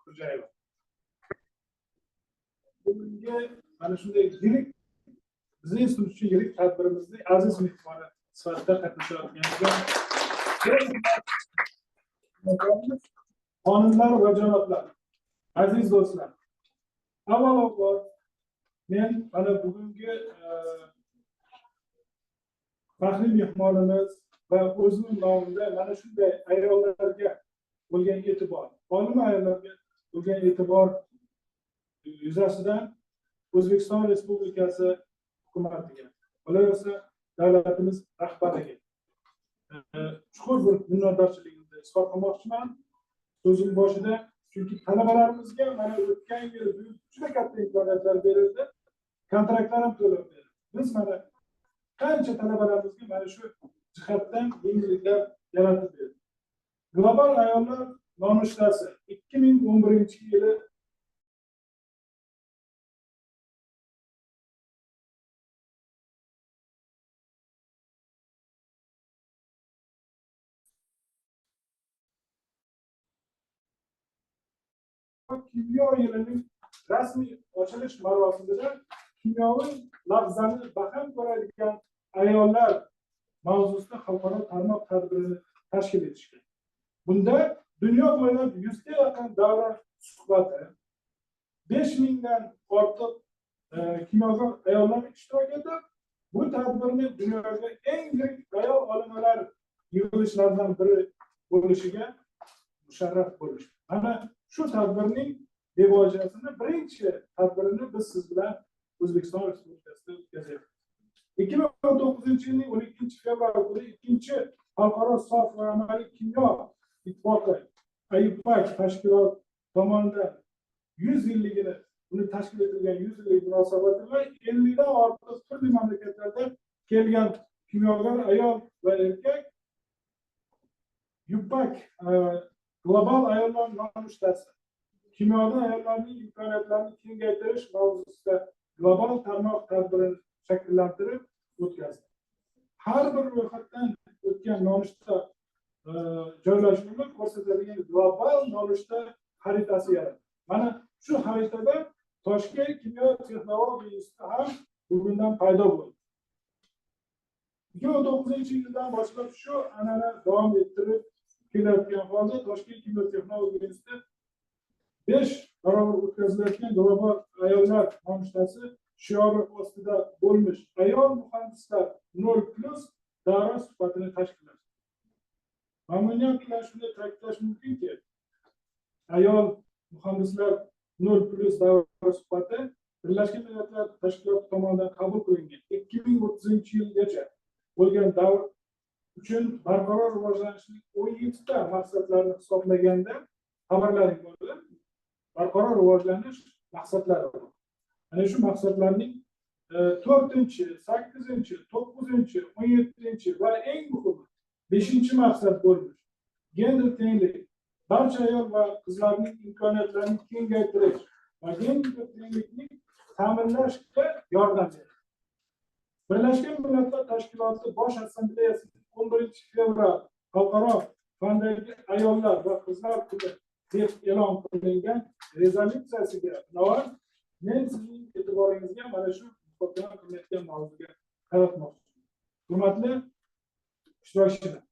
Xo'jayeva. Bugungi mana shunday yirik bizning institut uchun yirik tadbirimizning aziz mehmoni sifatida qatnashayotganimizga xonimlar va janoblar, aziz do'stlar, avvalambor men mana bugungi faxriy mehmonimiz va o'zimning nomimda mana shunday ayollarga bo'lgan e'tibor, olim ayollarga bo'lgan e'tibor yuzasidan O'zbekiston Respublikasi hukumatiga, qolaversa davlatimiz rahbariga chuqur bir minnatdorchiligimni izhor qilmoqchiman. So'zim boshida, chunki talabalarimizga mana o'tgan yil juda katta imkoniyatlar berildi, kontraktlar ham to'lab berildi. Biz mana qancha talabalarimizga mana shu jihatdan yengilliklar yaratib berdik. Global ayollar nonushtasi 2011-yili kimyo yilining rasmiy ochilish marosimida kimyoviy lahzani baham ko'radigan ayollar mavzusida xalqaro tarmoq tadbirini tashkil etishgan. Bunda dunyo bo'ylab 100 ga yaqin davra suhbati, 5000 dan ortiq kimyogar ayollar ishtirok etib, bu tadbirni dunyoda eng yirik ayol olimlar yig'ilishlaridan biri bo'lishiga musharraf bo'lishdi. Mana shu tadbirning devojasini birinchi tadbirini biz siz bilan O'zbekiston Respublikasida o'tkazyapmiz. 2019-yilning 12-fevral kuni ikkinchi xalqaro sof va amaliy kimyo ittifoqi Ayollar tashkilot tomonidan 100 yilligini, uni tashkil etilgan 100 yillik munosabati bilan 50 dan ortiq turli mamlakatlardan kelgan kimyogar ayol va erkak Yupak global ayollar nonushtasi, kimyoda ayollarning imkoniyatlarini kengaytirish mavzusida global tarmoq tadbirini shakllantirib o'tkazdi. Har bir ro'yxatdan o'tgan nonushta joylashuvini ko'rsatadigan global nonushta xaritasi yaratdi. Mana shu xaritada Toshkent kimyo texnologiya instituti ham bugundan paydo bo'ldi. 2019-yildan boshlab shu an'ana davom ettirib kelayotgan holda Toshkent kimyo texnologiya instituti 5 barobar o'tkazilayotgan global ayollar nonushtasi shiori ostida bo'lmish ayol muhandislar 0+ davra suhbatini tashkilladi. Mamnuniyat bilan shunday ta'kidlash mumkinki, ayol muhandislar 0+ davra suhbati Birlashgan Millatlar Tashkiloti tomonidan qabul qilingan 2030-yilgacha bo'lgan davr uchun barqaror rivojlanishning 17 ta maqsadlarini hisoblaganda xabarlaring bo'ldi. Barqaror rivojlanish maqsadlari bor. Ana shu maqsadlarning 4-chi, 8-chi, 9-chi, 17-chi va eng muhimi 5-maqsad bo'lmish. Gender tenglik, barcha ayol va qizlarning imkoniyatlarini kengaytirish va gender tenglikni ta'minlashga yordam beradi. Birlashgan Millatlar Tashkiloti Bosh Assambleyasining 11-fevral xalqaro fandagi ayollar va qizlar kuni deb e'lon qilingan rezolyutsiyasiga binoan men sizning e'tiboringizga mana shu muhokama qilinayotgan mavzuga qaratmoqchiman. Hurmatli ishtirokchilar,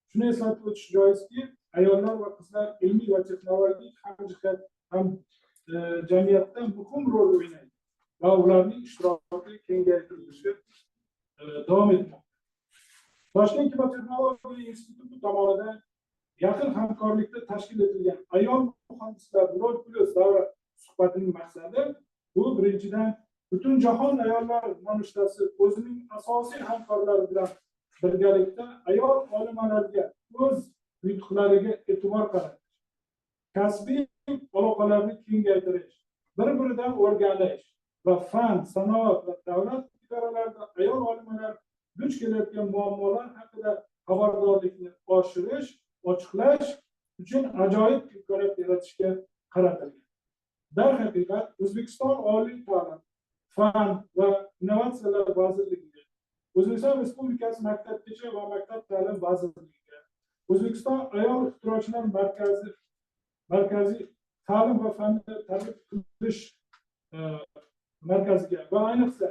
shuni eslatib o'tish joizki, ayollar va qizlar ilmiy va texnologik hamjihat ham jamiyatda muhim rol o'ynaydi va ularning ishtiroki kengaytirilishi davom etmoqda. Toshkent kimyo texnologiya instituti tomonidan yaqin hamkorlikda tashkil etilgan ayol muhandislar 0+ davra suhbatining maqsadi bu birinchidan butun jahon ayollar nonushtasi o'zining asosiy hamkorlari bilan birgalikda ayol olimalarga o'z yutuqlariga e'tibor qaratish, kasbiy aloqalarni kengaytirish, bir-biridan o'rganish va fan, sanoat va davlat idoralarida ayol olimalar duch kelayotgan muammolar haqida xabardorlikni oshirish, ochiqlash uchun ajoyib imkoniyat yaratishga qaratilgan. Darhaqiqat, O'zbekiston Oliy ta'lim, fan va innovatsiyalar vazirligiga, O'zbekiston Respublikasi Maktabgacha va maktab ta'lim vazirligiga, O'zbekiston ayol ixtirochilar markaziy ta'lim va fanni targ'ib qilish markaziga va ayniqsa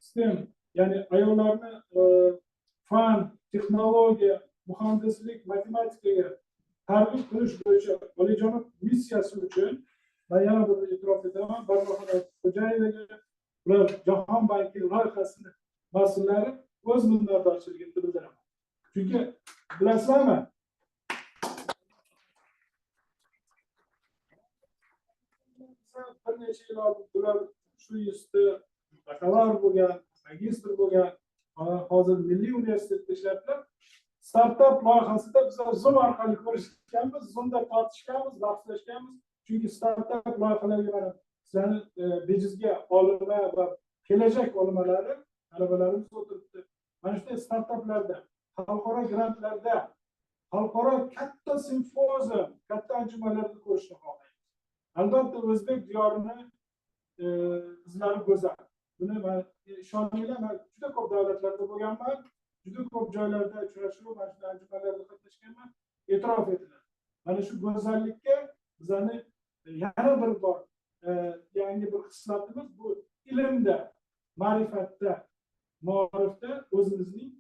STEM, ya'ni ayollarni fan, texnologiya, muhandislik, matematikaga targ'ib qilish bo'yicha olijanob missiyasi uchun men yana bir e'tirof etaman, Barnohira Xo'jayevaga, ular Jahon banki loyihasini mas'ullari o'z minnatdorchiligimni bildiraman. Chunki bilasizlarmi, bir necha yil oldin ular shu yuzda bakalavr bo'lgan, magistr bo'lgan, hozir Milliy universitetda ishlayaptilar. Startup loyihasida biz Zoom orqali ko'rishganmiz, Zoomda tortishganmiz, bahslashganmiz. Chunki startup loyihalariga mana sizlarni bejizga olima va kelajak olimalari, talabalarimiz o'tiribdi. Mana shunday startuplarda, xalqaro grantlarda, xalqaro katta simpozium, katta anjumanlarda ko'rishni xohlaymiz. Albatta o'zbek diyorini izlari go'zal. Buni men ishoninglar, men juda ko'p davlatlarda bo'lganman, juda ko'p joylarda uchrashuv, mana shunday anjumanlarda qatnashganman. E'tirof etiladi. Mana shu go'zallikka bizani yana bir bor yangi bir xislatimiz bu ilmda, ma'rifatda, ma'rifda o'zimizning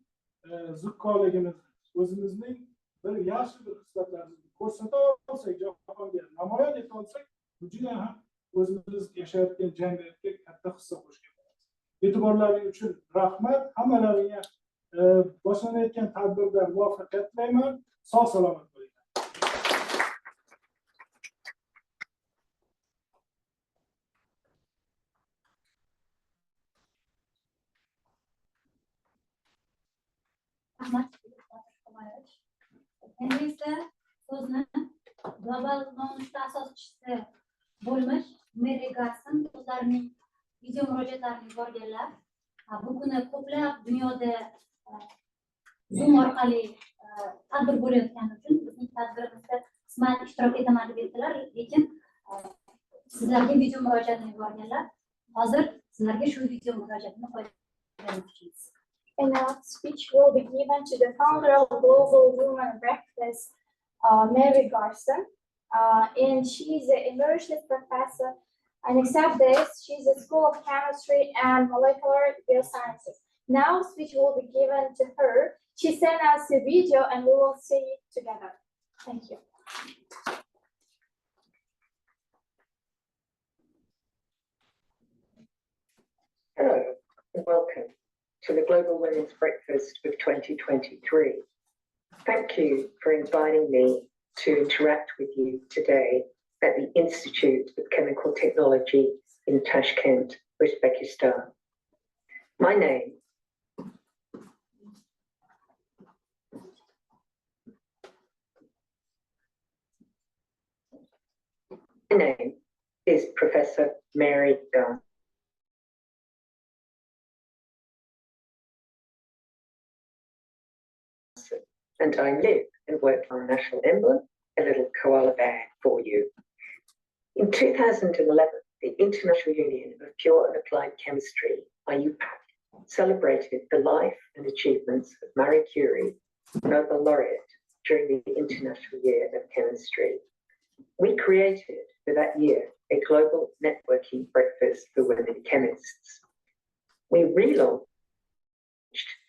zukkoligimizni, o'zimizning bir yaxshi bir xislatlarimizni ko'rsata olsak, jahonga namoyon eta olsak, bu juda ham o'zimiz yashayotgan jamiyatga katta hissa qo'shgan bo'lamiz. E'tiborlaringiz uchun rahmat. Hammalaringga boshlanayotgan tadbirda muvaffaqiyat tilayman. Sog' salomat bo'linglar. Rahmat. Endi esa so'zni global nonushta asoschisi bo'lmish Mary Garson o'zlarining video murojaatlarini yuborganlar. Bu kuni ko'plab dunyoda Zoom orqali tadbir bo'layotgani uchun bizning tadbirimizda qisman ishtirok etaman deb aytdilar, lekin sizlarga video murojaatini yuborganlar. Hozir sizlarga shu video murojaatini qo'ymoqchimiz. And now speech will be given to the founder of Global Women Breakfast, Mary Garson. And she's an emeritus professor. And except this, she's a School of Chemistry and Molecular Biosciences. Now speech will be given to her. She sent us a video and we will see it together. Thank you. Hello and welcome to the Global Women's Breakfast of 2023. Thank you for inviting me to interact with you today at the Institute of Chemical Technology in Tashkent, Uzbekistan. My name is Professor Mary Garson. And I live and work on a national emblem, a little koala bear for you. In 2011, the International Union of Pure and Applied Chemistry, IUPAC, celebrated the life and achievements of Marie Curie, Nobel laureate, during the International Year of Chemistry. We created for that year a global networking breakfast for women chemists. We relaunched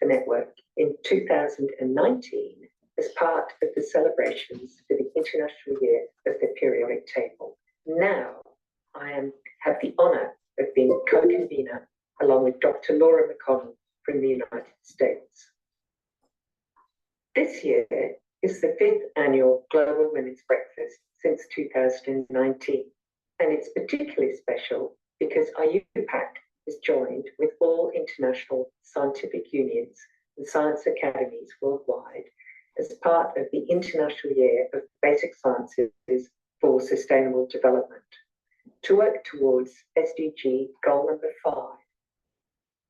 the network in 2019 as part of the celebrations for the International Year of the Periodic Table. Now I have the honor of being co-convener along with Dr. Laura McConnell from the United States. This year is the 5th annual Global Women's Breakfast since 2019, and it's particularly special because IUPAC is joined with all international scientific unions and science academies worldwide as part of the International Year of Basic Sciences for Sustainable Development to work towards SDG goal number 5,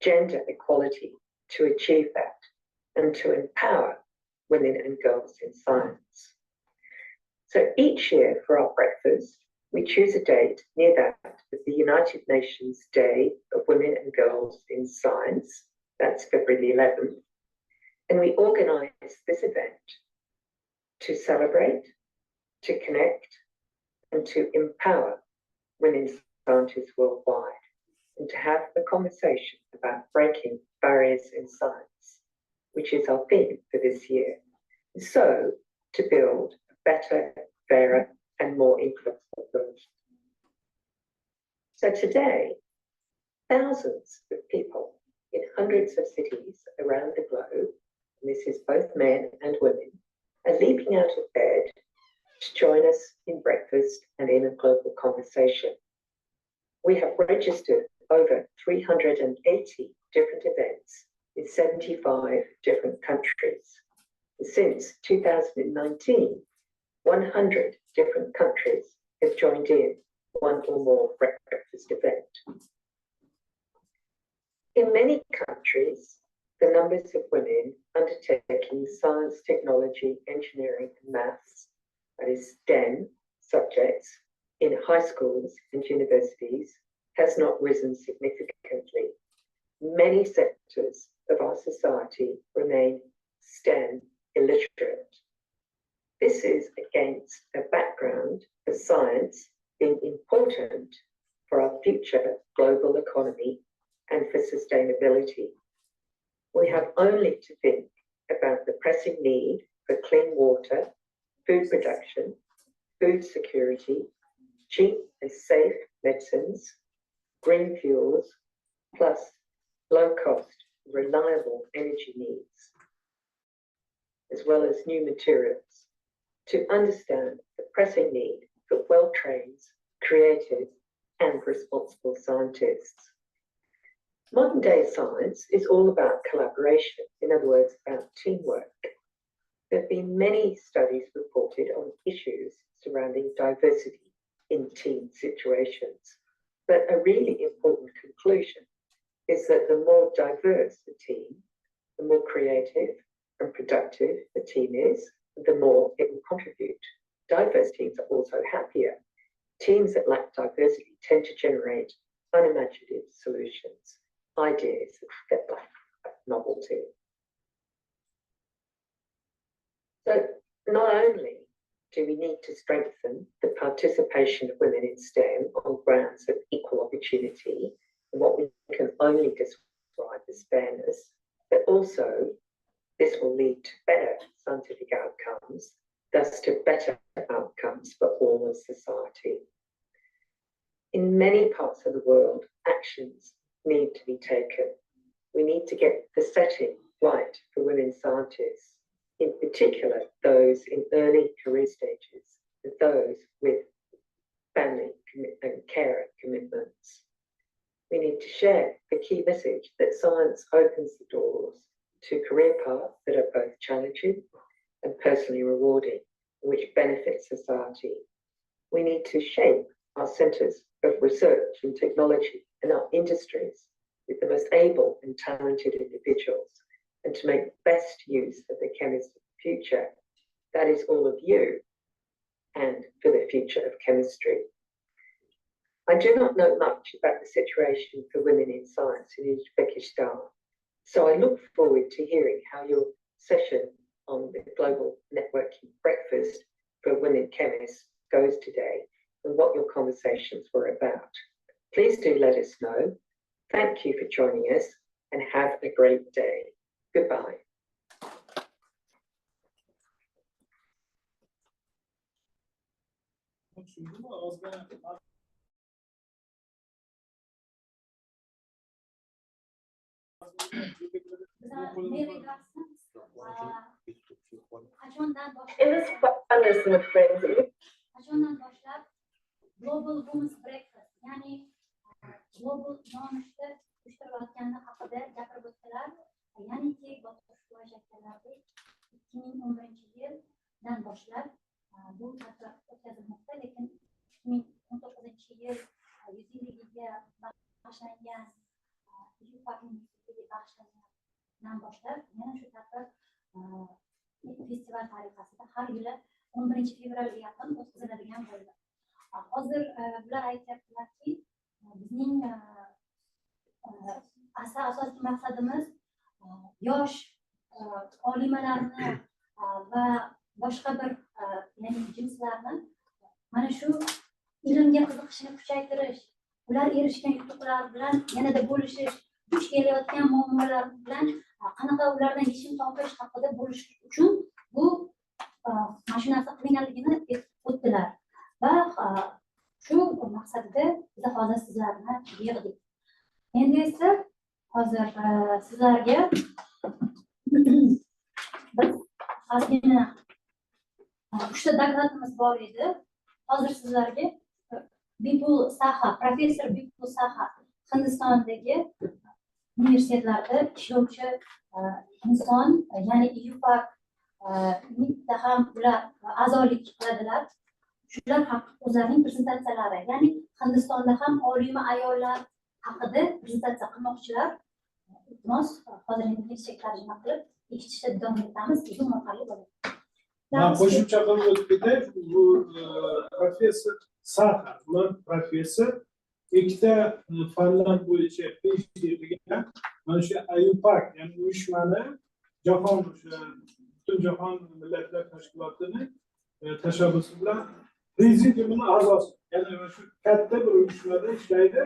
gender equality, to achieve that and to empower women and girls in science. So each year for our breakfast, we choose a date near that of the United Nations Day of Women and Girls in Science, that's February the 11th, and we organize this event to celebrate, to connect, and to empower women scientists worldwide, and to have a conversation about breaking barriers in science, which is our theme for this year. And so, to build a better, fairer, and more inclusive world. So today, thousands of people in hundreds of cities around the globe, and this is both men and women, are leaping out of bed to join us in breakfast and in a global conversation. We have registered over 380 different events in 75 different countries. Since 2019, 100 different countries have joined in one or more breakfast event. In many countries, the numbers of women undertaking science, technology, engineering, and maths, that is STEM subjects, in high schools and universities has not risen significantly. Many sectors of our society remain STEM illiterate. This is against a background of science being important for our future global economy and for sustainability. We have only to think about the pressing need for clean water, food production, food security, cheap and safe medicines, green fuels, plus low-cost, reliable energy needs, as well as new materials, to understand the pressing need for well-trained, creative, and responsible scientists. Modern-day science is all about collaboration, in other words, about teamwork. There have been many studies reported on issues surrounding diversity in team situations, but a really important conclusion is that the more diverse the team, the more creative and productive the team is, the more it will contribute. Diverse teams are also happier. Teams that lack diversity tend to generate unimaginative solutions, ideas that lack novelty. So not only do we need to strengthen the participation of women in STEM on grounds of equal opportunity, and what we can only describe as fairness, but also this will lead to better scientific outcomes, thus to better outcomes for all of society. In many parts of the world, actions need to be taken. We need to get the setting right for women scientists, in particular those in early career stages and those with family and care commitments. We need to share the key message that science opens the doors to career paths that are both challenging and personally rewarding, which benefit society. We need to shape our centres of research and technology and our industries with the most able and talented individuals, and to make best use of the chemists of the future. That is all of you, and for the future of chemistry. I do not know much about the situation for women in science in Uzbekistan, so I look forward to hearing how your session on the Global Networking Breakfast for Women Chemists goes today and what your conversations were about. Please do let us know. Thank you for joining us and have a great day. Goodbye. In this Understand, friends. Global Women's Breakfast, ya'ni global nonushta uyushtirayotgani haqida gapirib o'tdilar. Ya'niki boshqa shakillardek 2011-yildan boshlab bu tadbir o'tkazilmoqda, lekin 2019-yil 100-yilligiga bag'ishlangan bag'ishlangandan boshlab yana shu tadbir festival tariqasida har yili 11 fevralga yaqin o'tkaziladigan bo'ldi. Hozir bular aytyaptilarki, bizning asosiy maqsadimiz yosh olimalarni va boshqa bir ya'ni jinslarni mana shu ilmga qiziqishini kuchaytirish, ular erishgan yutuqlar bilan yanada bo'lishish, duch kelayotgan muammolar bilan qanaqa ulardan yechim topish haqida bo'lish uchun bu mana shu narsa qilinganligini o'tdilar va shu maqsadda biz hozir sizlarni yig'dik. Endi esa hozir sizlarga biz ozgina 3 ta dokladimiz bor edi. Hozir sizlarga Bipul Saha, professor Bipul Saha Hindistondagi universitetlarda ishlovchi inson, ya'ni IUPAC da ham ular a'zolik qiladilar. Shular o'zlarining prezentatsiyalari, ya'ni Hindistonda ham olima ayollar haqida prezentatsiya qilmoqchilar. Iltimos, hozir inglizcha tarjima qilib eshitishda davom etamiz. Zoom orqali bo'ladi. Qo'shimcha qilib o'tib ketay. Bu professor Saha, ular professor, ikkita fanlar bo'yicha PhD qilgan. Mana shu IUPAC, ya'ni uyushmani jahon butun jahon millatlar tashkilotini tashabbusi bilan prezidiumini a'zosi. Ya'ni shu katta bir uyushmada ishlaydi.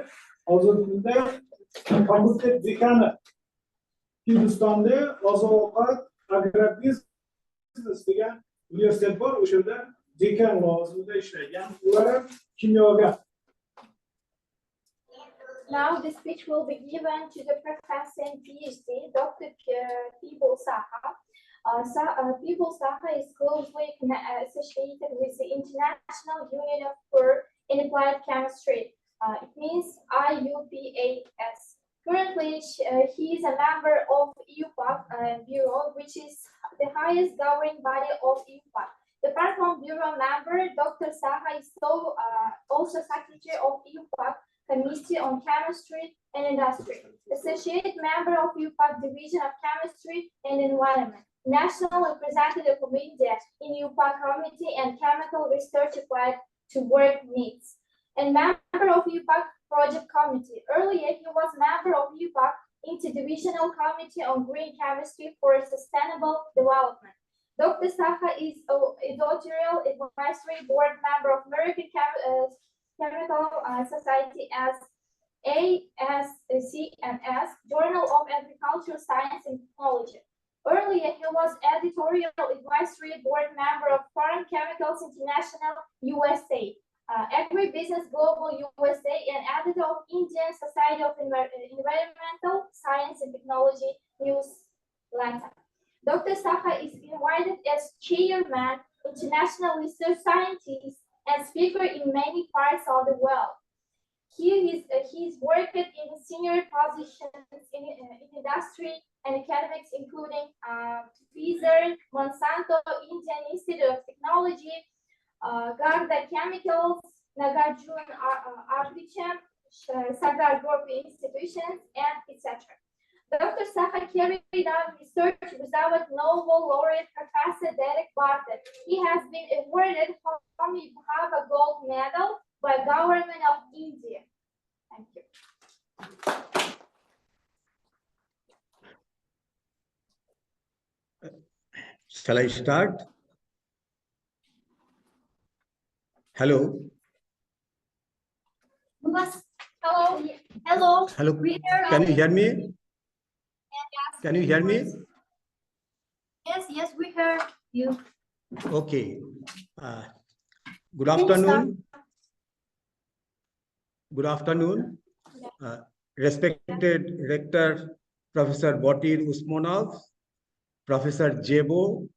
Hozirgi kunda fakultet dekani Hindistonda oziq-ovqat agrobiznes degan universitet bor, o'sha yerda dekan lavozimida ishlaydi. Ular ham kimyogar. Now the speech will be given to the professor and PhD, Dr. Bipul Saha. Bipul Saha is closely associated with the International Union for Applied Chemistry. It means IUPAC. Currently, he is a member of IUPAC Bureau, which is the highest governing body of IUPAC. Apart from Bureau member, Dr. Saha is also Secretary of IUPAC Committee on Chemistry and Industry, Associate Member of IUPAC Division of Chemistry and Environment, National Representative of India in IUPAC Committee and Chemical Research Applied to Work Needs, and member of IUPAC Project Committee. Earlier, he was member of IUPAC Interdivisional Committee on Green Chemistry for Sustainable Development. Dr. Saha is editorial advisory board member of American Chemical Society as ASCMS, Journal of Agricultural Science and Technology. Earlier, he was editorial advisory board member of Foreign Chemicals International USA, Agribusiness Global USA, and editor of Indian Society of Environmental Science and Technology newsletter. Dr. Saha is invited as chairman, international research scientist, and speaker in many parts of the world. He's worked in senior positions in industry and academics, including Pfizer, Monsanto, Indian Institute of Technology, Garda Chemicals, Nagarjuna Artichem, Sagar Group institutions, and etc. Dr. Saha carried out research with our Nobel laureate Professor Derek Bartlett. He has been awarded Homi Bhabha Gold Medal by Government of India. Thank you. Shall I start? Hello. Hello. Hello. Hello. Can you hear me? Can you hear me? Yes, we hear you. Okay. Good afternoon. Good afternoon. Respected Rector Professor Botir Usmonov, Professor Jebo,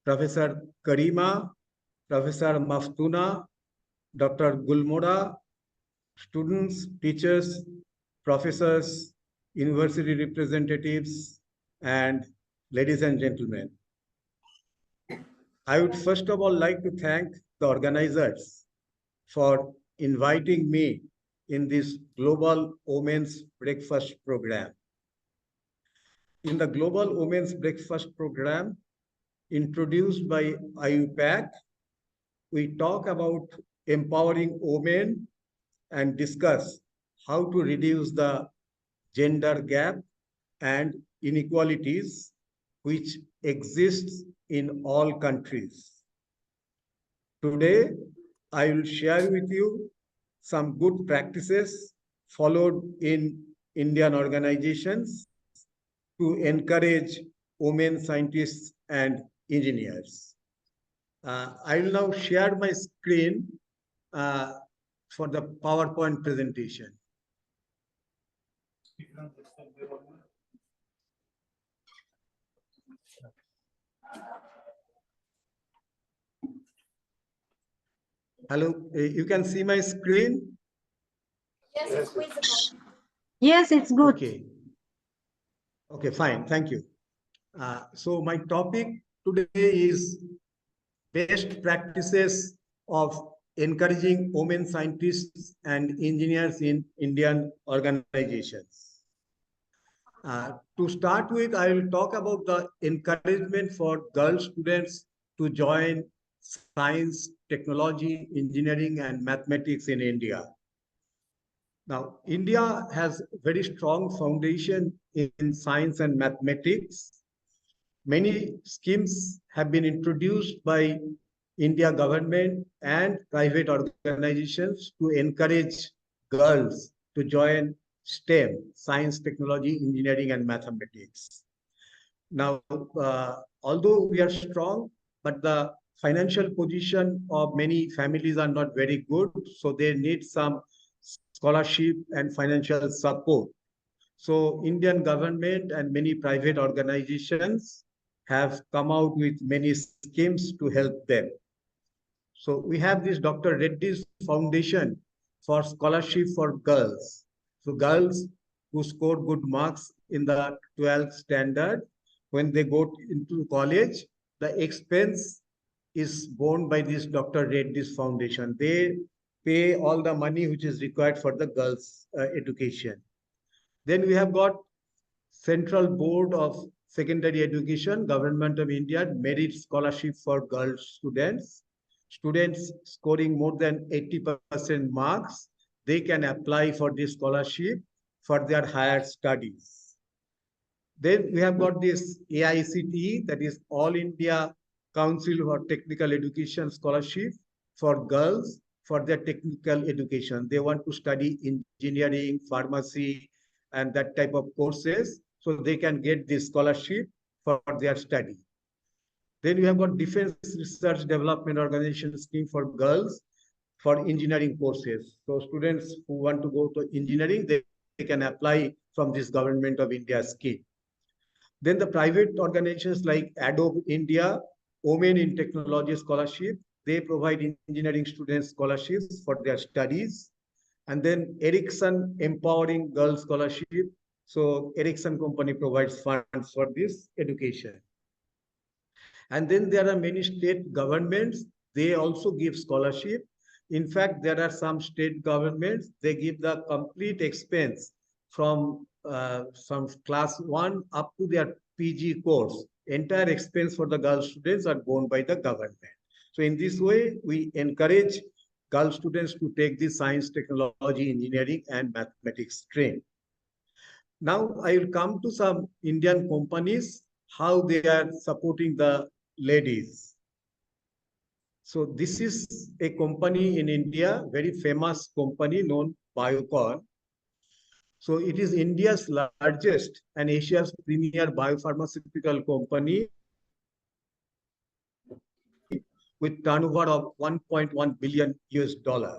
Professor Karima, Professor Maftuna, Dr. Gulmoda, students, teachers, professors, university representatives, and ladies and gentlemen. I would first of all like to thank the organizers for inviting me in this Global Women's Breakfast Program. In the Global Women's Breakfast Program, introduced by IUPAC, we talk about empowering women and discuss how to reduce the gender gap and inequalities which exists in all countries. Today, I will share with you some good practices followed in Indian organizations to encourage women scientists and engineers. I will now share my screen uh, for the PowerPoint presentation. Hello, you can see my screen? Yes, it's visible. Yes, it's good. Okay. Okay, fine. Thank you. So my topic today is best practices of encouraging women scientists and engineers in Indian organizations. To start with, I will talk about the encouragement for girl students to join science, technology, engineering, and mathematics in India. Now, India has very strong foundation in science and mathematics. Many schemes have been introduced by India government and private organizations to encourage girls to join STEM, science, technology, engineering, and mathematics. Now, although we are strong, but the financial position of many families are not very good, so they need some scholarship and financial support. So Indian government and many private organizations have come out with many schemes to help them. So we have this Dr. Reddy's Foundation for scholarship for girls. So girls who scored good marks in the 12th standard, when they go into college, the expense is borne by this Dr. Reddy's Foundation. They pay all the money which is required for the girls' education. Then we have got Central Board of Secondary Education, Government of India, merit scholarship for girl students. Students scoring more than 80% marks, they can apply for this scholarship for their higher studies. Then we have got this AICTE, that is All India Council for Technical Education Scholarship for girls for their technical education. They want to study engineering, pharmacy, and that type of courses, so they can get this scholarship for their study. Then we have got Defense Research Development Organization scheme for girls for engineering courses. So students who want to go to engineering, they can apply from this Government of India scheme. Then the private organizations like Adobe India, Women in Technology Scholarship, they provide engineering students scholarships for their studies. And then Ericsson Empowering Girls Scholarship. So Ericsson company provides funds for this education. And then there are many state governments, they also give scholarship. In fact, there are some state governments, they give the complete expense from class 1 up to their PG course. Entire expense for the girl students are borne by the government. So in this way, we encourage girl students to take the science, technology, engineering, and mathematics stream. Now I will come to some Indian companies, how they are supporting the ladies. So this is a company in India, very famous company known Biocon. So it is India's largest and Asia's premier biopharmaceutical company with turnover of 1.1 billion US dollar.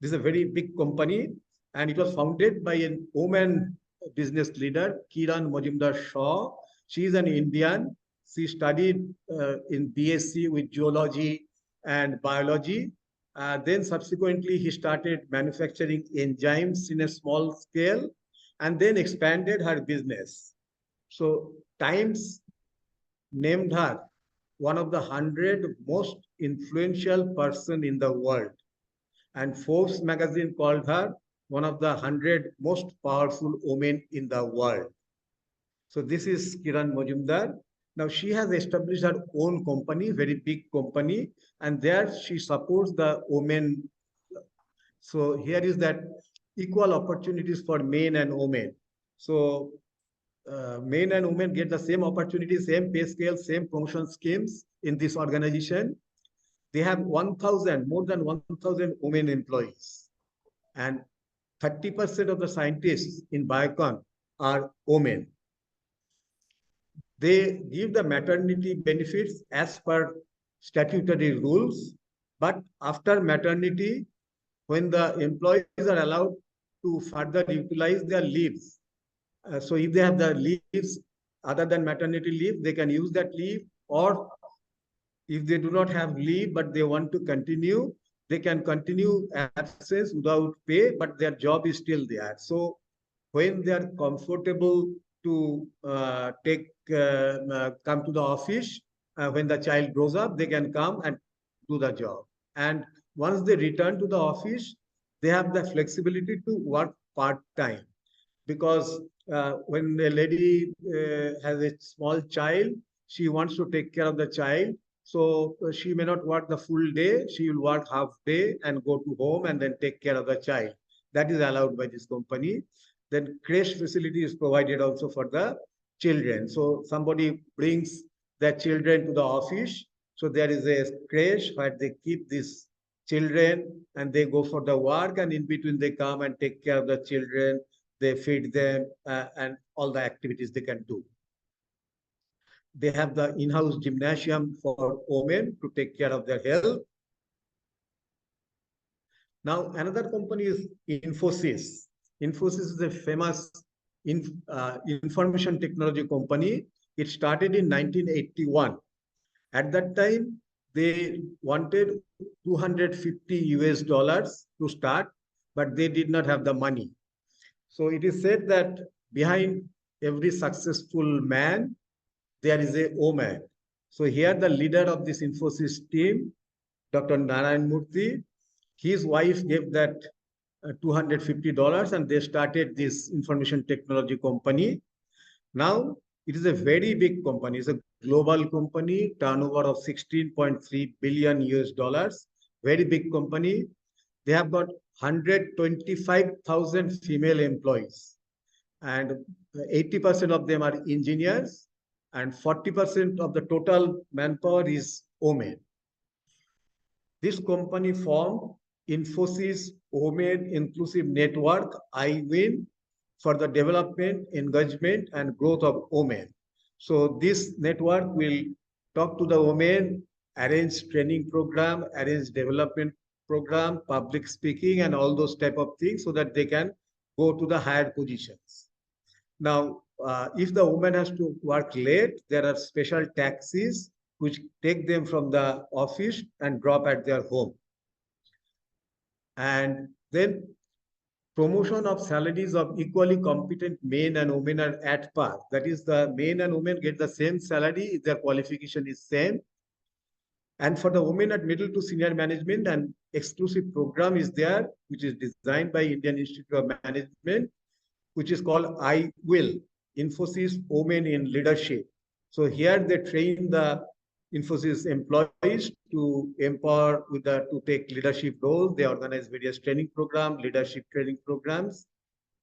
This is a very big company, and it was founded by a woman business leader, Kiran Majumdar-Shaw. She is an Indian. She studied in BSc with geology and biology. Then subsequently, he started manufacturing enzymes in a small scale and then expanded her business. So Times named her one of the 100 most influential person in the world. And Forbes magazine called her one of the 100 most powerful women in the world. So this is Kiran Majumdar. Now she has established her own company, very big company, and there she supports the women. So here is that equal opportunities for men and women. So men and women get the same opportunities, same pay scale, same promotion schemes in this organization. They have 1,000, more than 1,000 women employees. And 30% of the scientists in Biocon are women. They give the maternity benefits as per statutory rules, but after maternity, when the employees are allowed to further utilize their leaves, so if they have the leaves other than maternity leave, they can use that leave, or if they do not have leave but they want to continue, they can continue absence without pay, but their job is still there. So when they are comfortable to come to the office, when the child grows up, they can come and do the job. And once they return to the office, they have the flexibility to work part-time, because when a lady has a small child, she wants to take care of the child. So she may not work the full day. She will work half day and go to home and then take care of the child. That is allowed by this company. Then creche facility is provided also for the children. So somebody brings their children to the office. So there is a creche where they keep these children and they go for the work, and in between they come and take care of the children. They feed them and all the activities they can do. They have the in-house gymnasium for women to take care of their health. Now, another company is Infosys. Infosys is a famous information technology company. It started in 1981. At that time, they wanted 250 US dollars to start, but they did not have the money. So it is said that behind every successful man, there is a woman. So here the leader of this Infosys team, Dr. Narayan Murthy, his wife gave that $250 and they started this information technology company. Now it is a very big company. It's a global company, turnover of 16.3 billion US dollars, very big company. They have got 125,000 female employees, and 80% of them are engineers, and 40% of the total manpower is women. This company formed Infosys Women Inclusive Network, IWIN, for the development, engagement, and growth of women. So this network will talk to the women, arrange training program, arrange development program, public speaking, and all those type of things, so that they can go to the higher positions. Now, if the woman has to work late, there are special taxis which take them from the office and drop at their home. And then promotion of salaries of equally competent men and women are at par. That is, the men and women get the same salary if their qualification is same. And for the women at middle to senior management, an exclusive program is there, which is designed by Indian Institute of Management, which is called I Will, Infosys Women in Leadership. So here they train the Infosys employees to empower to take leadership roles. They organize various training programs, leadership training programs.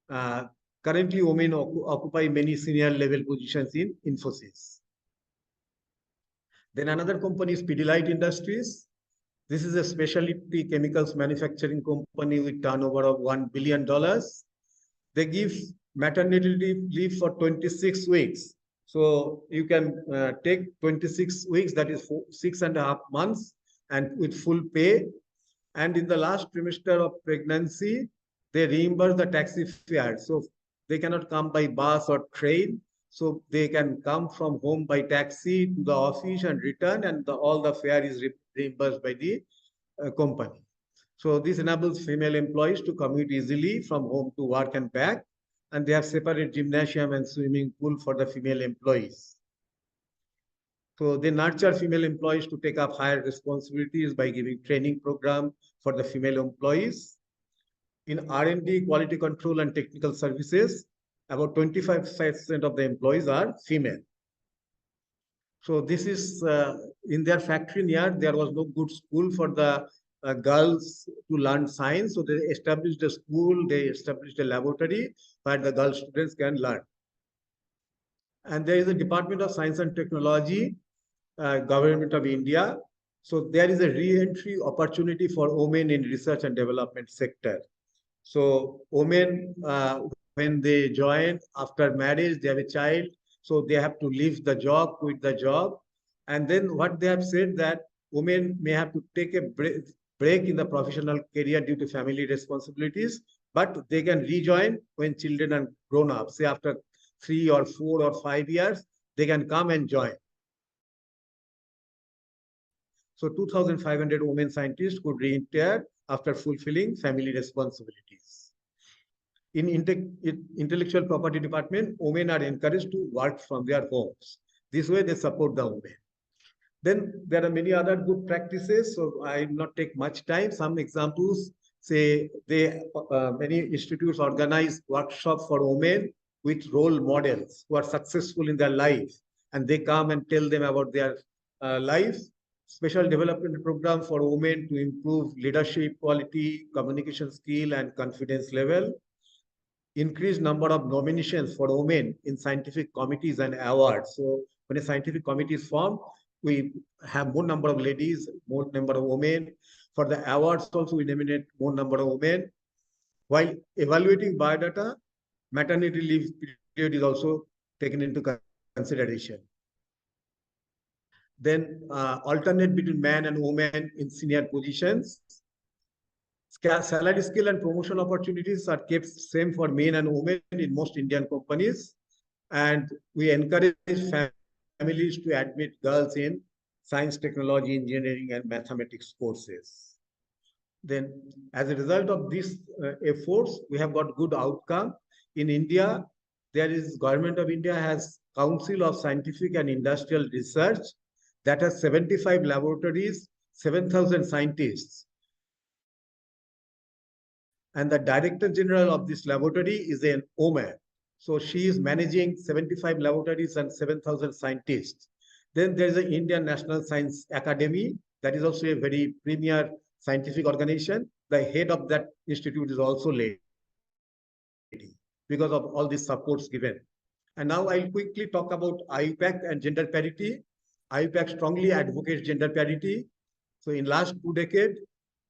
Currently, women occupy many senior level positions in Infosys. Then another company is Pidilite Industries. This is a specialty chemicals manufacturing company with turnover of $1 billion. They give maternity leave for 26 weeks. So you can take 26 weeks, that is 6.5 months, and with full pay. And in the last trimester of pregnancy, they reimburse the taxi fare. So they cannot come by bus or train. So they can come from home by taxi to the office and return, and all the fare is reimbursed by the company. So this enables female employees to commute easily from home to work and back. And they have separate gymnasium and swimming pool for the female employees. So they nurture female employees to take up higher responsibilities by giving training program for the female employees. In R&D, quality control and technical services, about 25% of the employees are female. So this is in their factory near, there was no good school for the girls to learn science. So they established a school, they established a laboratory where the girl students can learn. And there is a Department of Science and Technology, Government of India. So there is a re-entry opportunity for women in research and development sector. So women, when they join after marriage, they have a child, so they have to leave the job, quit the job. And then what they have said that women may have to take a break in the professional career due to family responsibilities, but they can rejoin when children are grown up, say after 3 or 4 or 5 years, they can come and join. So 2,500 women scientists could re-enter after fulfilling family responsibilities. In intellectual property department, women are encouraged to work from their homes. This way they support the women. Then there are many other good practices, so I will not take much time. Some examples, say many institutes organize workshops for women with role models who are successful in their life, and they come and tell them about their life. Special development program for women to improve leadership quality, communication skill, and confidence level. Increased number of nominations for women in scientific committees and awards. So when a scientific committee is formed, we have more number of ladies, more number of women. For the awards also, we nominate more number of women. While evaluating biodata, maternity leave period is also taken into consideration. Then alternate between man and woman in senior positions. Salary scale and promotion opportunities are kept same for men and women in most Indian companies. And we encourage families to admit girls in science, technology, engineering, and mathematics courses. Then as a result of these efforts, we have got good outcome. In India, Government of India has Council of Scientific and Industrial Research that has 75 laboratories, 7,000 scientists. And the Director General of this laboratory is a woman. So she is managing 75 laboratories and 7,000 scientists. Then there is the Indian National Science Academy. That is also a very premier scientific organization. The head of that institute is also lady because of all these supports given. And now I'll quickly talk about IUPAC and gender parity. IUPAC strongly advocates gender parity. So in last decade,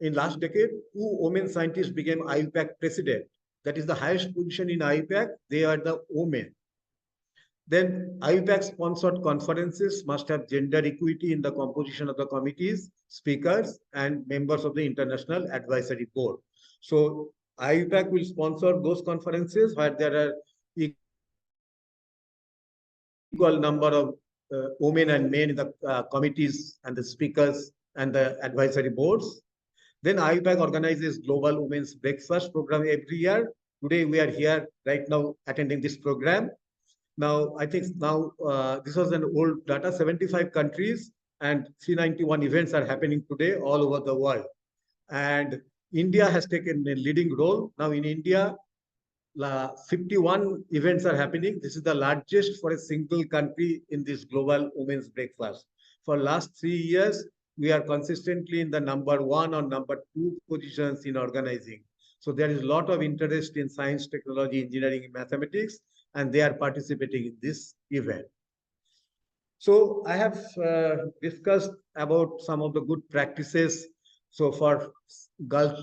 2 women scientists became IUPAC president. That is the highest position in IUPAC. They are the women. Then IUPAC sponsored conferences must have gender equity in the composition of the committees, speakers, and members of the International Advisory Board. So IUPAC will sponsor those conferences where there are equal number of women and men in the committees and the speakers and the advisory boards. Then IUPAC organizes Global Women's Breakfast program every year. Today we are here right now attending this program. Now, I think this was an old data, 75 countries and 391 events are happening today all over the world. And India has taken a leading role. Now in India, 51 events are happening. This is the largest for a single country in this Global Women's Breakfast. For last 3 years, we are consistently in the number 1 or number 2 positions in organizing. So there is a lot of interest in science, technology, engineering, and mathematics, and they are participating in this event. So I have discussed about some of the good practices. So for girl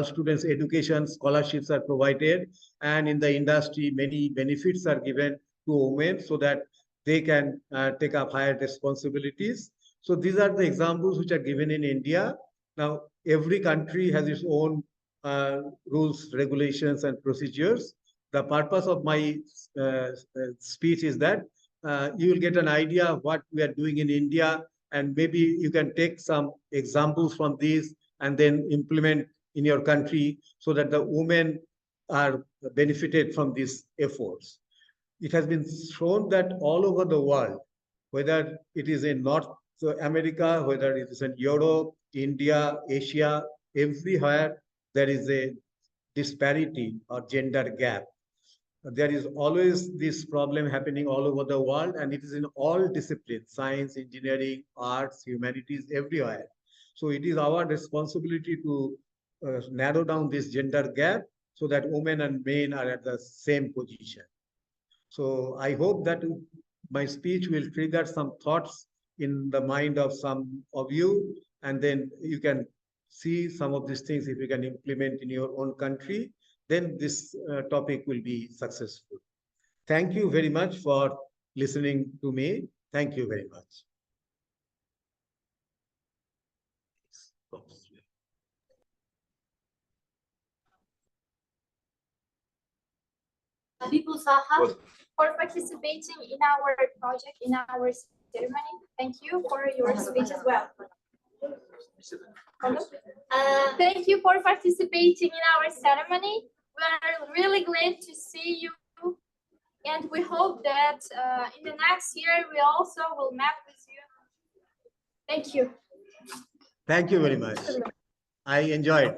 students, education, scholarships are provided, and in the industry, many benefits are given to women so that they can take up higher responsibilities. So these are the examples which are given in India. Now, every country has its own rules, regulations, and procedures. The purpose of my speech is that you will get an idea of what we are doing in India, and maybe you can take some examples from these and then implement in your country so that the women are benefited from these efforts. It has been shown that all over the world, whether it is in North America, whether it is in Europe, India, Asia, everywhere there is a disparity or gender gap. There is always this problem happening all over the world, and it is in all disciplines, science, engineering, arts, humanities, everywhere. So it is our responsibility to narrow down this gender gap so that women and men are at the same position. So I hope that my speech will trigger some thoughts in the mind of some of you, and then you can see some of these things if you can implement in your own country, then this topic will be successful. Thank you very much for listening to me. Thank you very much. People Saha. For participating in our project, in our ceremony. Thank you for your speech as well. Thank you for participating in our ceremony. We are really glad to see you, and we hope that in the next year we also will meet with you. Thank you. Thank you very much. I enjoyed.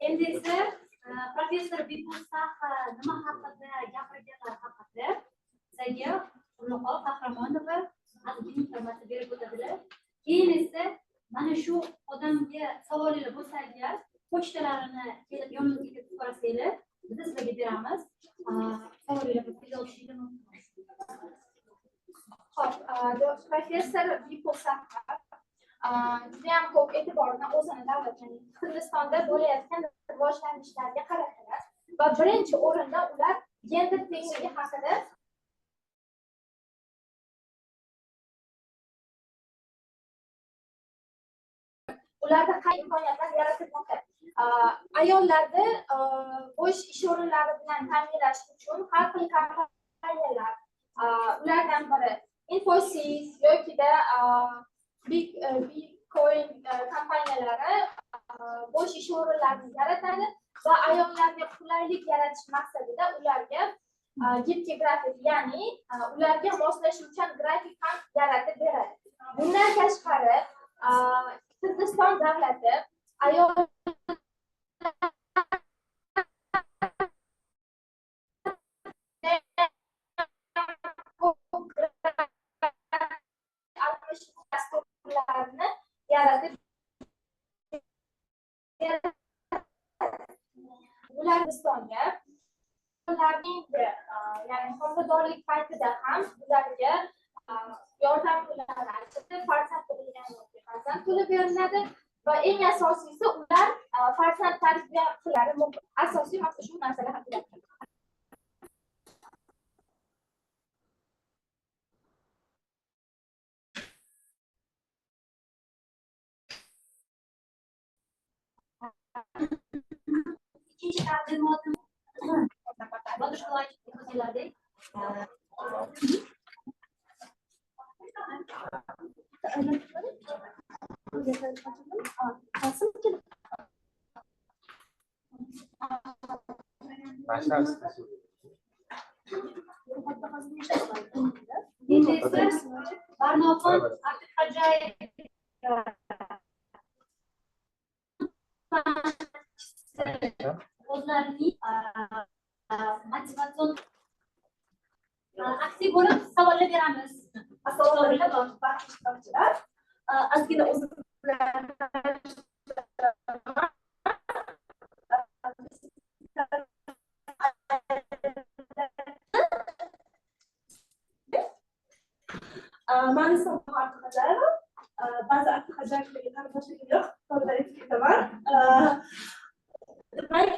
Endi esa professor Bipul Saha nima haqida gapirganlar haqida sizga Urloqo Qahramonova azizlik hurmati berib o'tadilar. Keyin esa mana shu odamga savolinglar bo'lsa agar pochtalarini kelib yonimizga kiritib borasanglar, biz sizlarga beramiz. Savolinglar bo'lsa yozishinglar mumkin. Hop, professor Bipul Saha judayam ko'p e'tiborni o'zini davlatining Hindistonda bo'layotgan rivojlanishlarga qaratdilar va birinchi o'rinda ular gender tengligi haqida ularda qay imkoniyatlar yaratilmoqda. Ayollarni bo'sh ish o'rinlari bilan ta'minlash uchun har xil kompaniyalar, ulardan biri Infosys yokida Bitcoin kompaniyalari bo'sh ish o'rinlarini yaratadi va ayollarga qulaylik yaratish maqsadida ularga gibki grafik, ya'ni ularga moslashuvchan grafik ham yaratib beradi. Bundan tashqari Hindiston davlati ayollar yaratib ular Hindistonga ularning ya'ni homiladorlik paytida ham ularga yordam pullari ajratib farzand tug'ilgan puli beriladi va eng asosiysi ular farzand tarbiya qiladi. Asosiy maqsad shu narsalar haqida. İkinci taqdimotim boshqalarga ko'rsatiladi. Endi esa Barnoxon Abdulhajayev o'zlarining motivatsion aktiv bo'lib savollar beramiz. Savollar bor, ishtirokchilar. Ozgina o'zim bilan mani ismim Abdulhajayeva. Ba'zi Abdulhajayevlarga qarindoshligi yo'q, to'g'ridan aytib ketaman. Demak,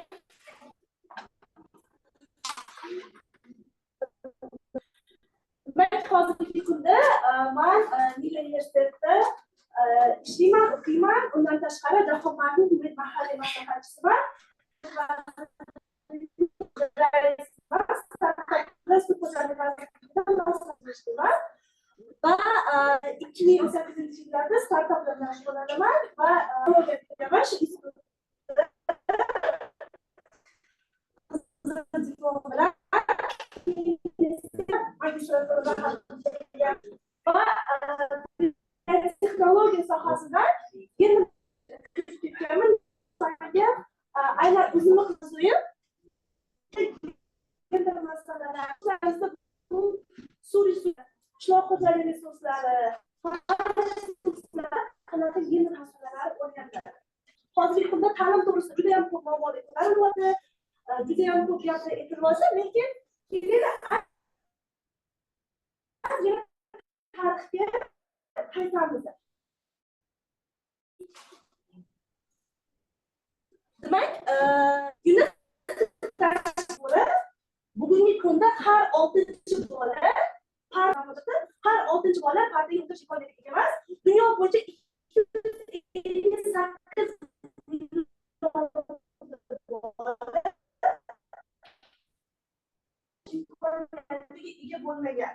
hozirgi kunda men Nil universitetida ishlayman, o'qiyman. Undan tashqari Jahon banki mahalliy maslahatchisiman. Va 2018 yillarda startaplar bilan shug'ullanaman va texnologiya sohasidan aynan o'zimni o'zim qishloq xo'jaligi resurslari qanaqa yengil masalalar o'rganiladi. Hozirgi kunda ta'lim to'g'risida juda ham ko'p ma'lumotlar bo'lyapti, juda ham ko'p gaplar aytilmoqda, lekin yana tarixga qaytamiz. Demak, UNESCO bugungi kunda har 6-chi bola har 6-chi bola partiya yo'ldosh imkoniyatiga ega emas. Dunyo bo'yicha 258 million ega bo'lmagan.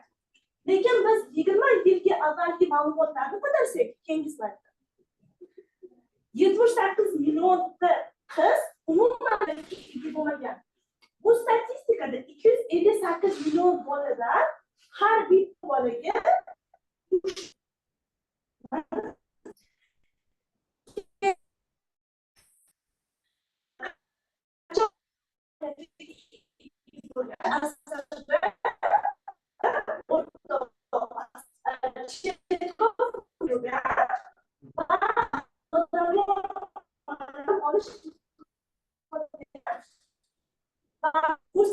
Lekin biz 20 yilga avvalgi ma'lumotlarni ko'tarsak, keyingi slaydda 78 millionta qiz umuman ega bo'lmagan. Bu statistikada 258 million boladan har bir bolaga kurs